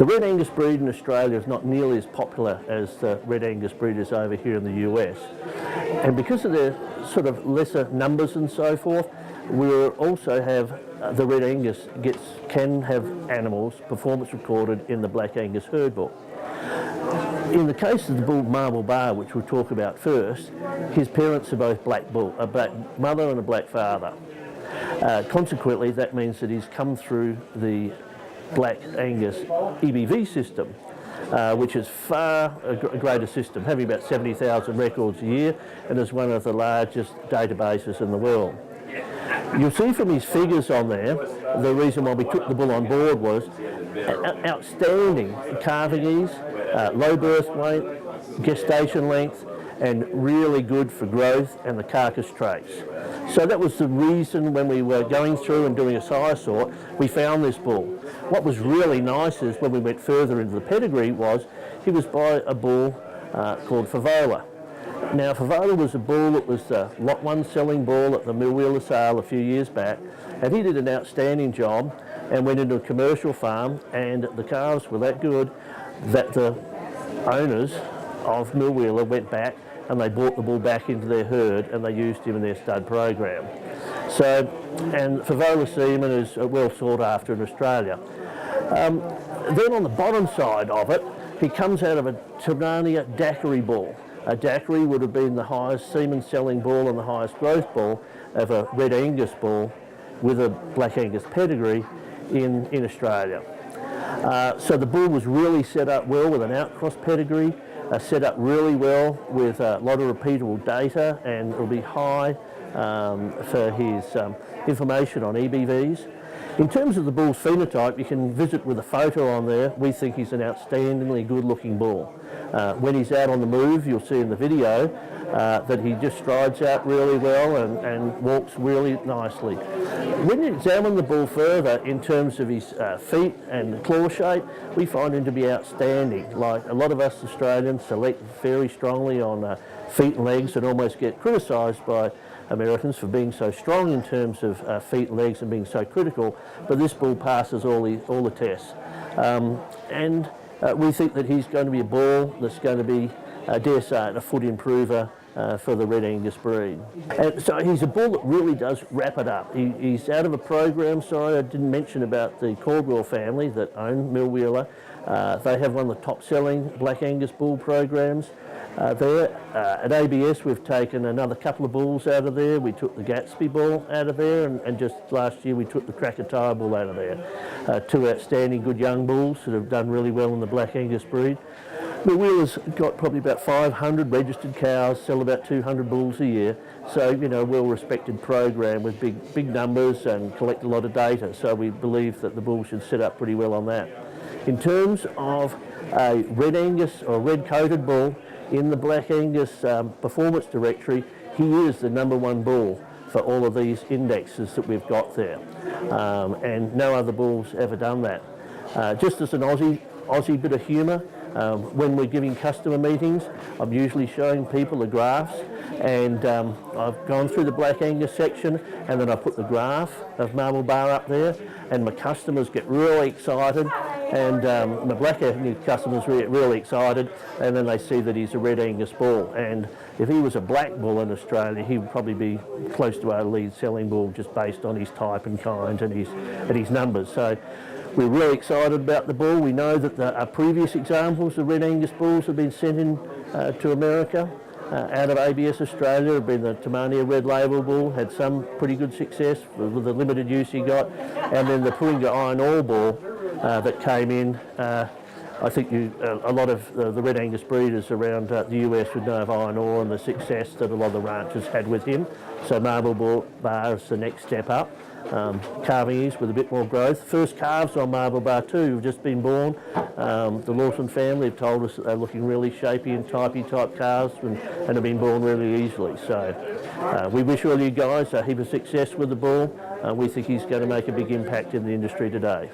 The Red Angus breed in Australia is not nearly as popular as the Red Angus breed is over here in the US. And because of their sort of lesser numbers and so forth, we also have the Red Angus can have animals performance recorded in the Black Angus herd book. In the case of the bull Marble Bar, which we'll talk about first, his parents are both black bull, a black mother and a black father. Consequently, that means that he's come through the Black Angus EBV system, which is far a greater system, having about 70,000 records a year, and is one of the largest databases in the world. You'll see from his figures on there, the reason why we took the bull on board was outstanding calving ease, low birth weight, gestation length, and really good for growth and the carcass traits. So that was the reason when we were going through and doing a sire sort, we found this bull. What was really nice is when we went further into the pedigree was he was by a bull called Favola. Now Favola was a bull that was the lot 1 selling bull at the Millwheeler sale a few years back, and he did an outstanding job and went into a commercial farm, and the calves were that good that the owners of Millwheeler went back and they brought the bull back into their herd and they used him in their stud program. So, and Favola semen is well sought after in Australia. Then on the bottom side of it, he comes out of a 29AR daiquiri bull. A daiquiri would have been the highest semen selling bull and the highest growth bull of a Red Angus bull with a Black Angus pedigree in Australia. So the bull was really set up well with an outcross pedigree, set up really well with a lot of repeatable data, and it'll be high for his information on EBVs. In terms of the bull's phenotype, you can visit with a photo on there. We think he's an outstandingly good looking bull. When he's out on the move, you'll see in the video that he just strides out really well and walks really nicely. When you examine the bull further in terms of his feet and claw shape, we find him to be outstanding. Like a lot of us Australians select very strongly on feet and legs and almost get criticised by Americans for being so strong in terms of feet and legs and being so critical, but this bull passes all the tests. We think that he's going to be a bull that's going to be, dare say it, a foot improver for the Red Angus breed. And so he's a bull that really does wrap it up. He's out of a program, sorry, I didn't mention about the Cornell family that own Millwheeler. They have one of the top selling Black Angus bull programs. There. At ABS we've taken another couple of bulls out of there. We took the Gatsby bull out of there, and just last year we took the Krakatoa bull out of there. Two outstanding good young bulls that have done really well in the Black Angus breed. The Wheeler's got probably about 500 registered cows, sell about 200 bulls a year. So, you know, well-respected program with big numbers and collect a lot of data. So we believe that the bull should set up pretty well on that. In terms of a Red Angus or red-coated bull, in the Black Angus performance directory, he is the #1 bull for all of these indexes that we've got there. And no other bull's ever done that. Just as an Aussie bit of humour, when we're giving customer meetings, I'm usually showing people the graphs, and I've gone through the Black Angus section, and then I put the graph of Marble Bar up there, and my customers get really excited, and my Black Angus customers get really excited, and then they see that he's a Red Angus bull. And if he was a black bull in Australia, he would probably be close to our lead selling bull just based on his type and kind and his numbers. So we're really excited about the bull. We know that our previous examples of Red Angus bulls have been sent in to America. Out of ABS Australia have been the 29AR Red Label bull, had some pretty good success with the limited use he got, and then the Puringa Iron Ore bull that came in. I think a lot of the Red Angus breeders around the US would know of Iron Ore and the success that a lot of the ranchers had with him. So Marble Bar is the next step up. Calving ease with a bit more growth. First calves on Marble Bar 2 have just been born. The Lawson family have told us that they're looking really shapy and typey type calves and have been born really easily. So we wish all you guys a heap of success with the bull. We think he's going to make a big impact in the industry today.